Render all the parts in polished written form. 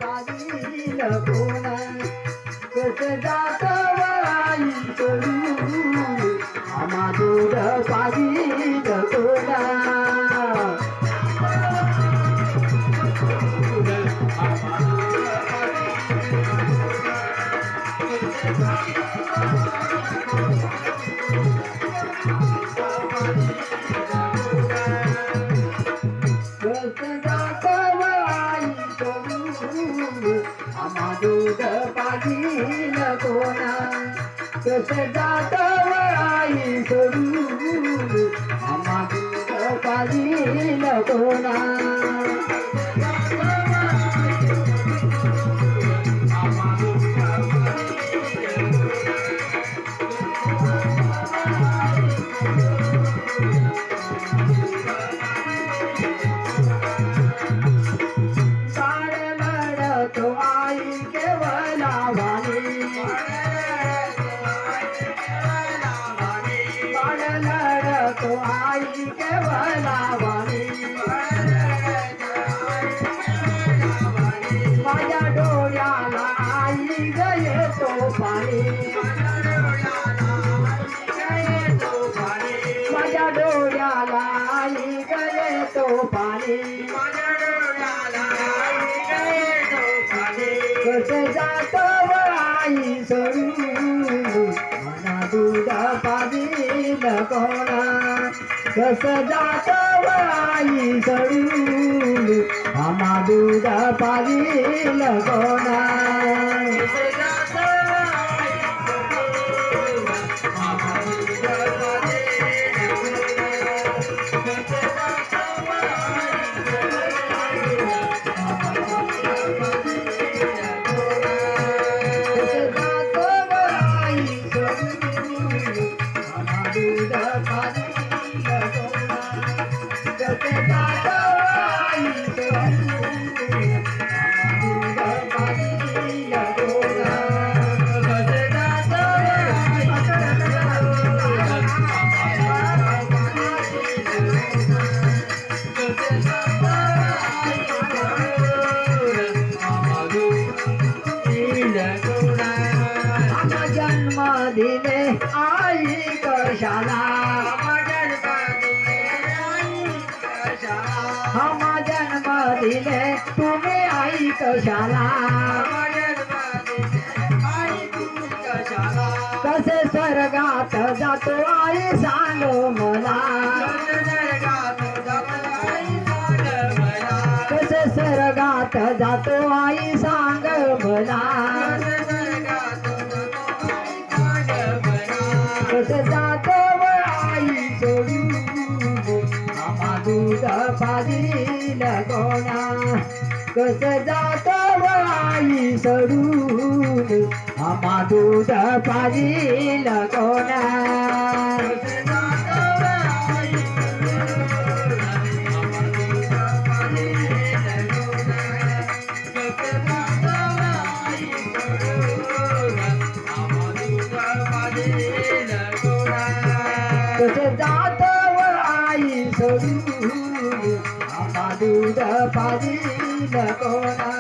पाजील कोण कस जात आई सोडून आम्हा दूध पाजील कोण दूध पाजील कोणा कस जात आई सोडून आम्हा दूध पाजील कोणा तो आई केवलावाणी माझ्या डोळ्याला आई गये तो पाणी माझ्या डोळ्याला आई गये तो पाणी कसे जात आई सोडून मला दूध पाजील कोणा कस जात आई सोडून आम्हा दूध पाजील कोणा जन्म दिले आई कशाला हम जन्म दिले तुम्ही आई कशाला कसे स्वर्गात जातो आई सांग मला कसे स्वर्गात जातो आई सांग मला कस जात आई सोडून आम्हा दूध पाजील कोणा कस जात आई सोडून आम्हा दूध पाजील कोणा कसे जात आई सोडून आम्हा दूध पाजील कोणा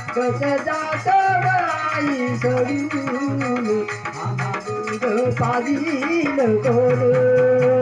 कस जात आई सोडून आम्हा दूध पाजील कोण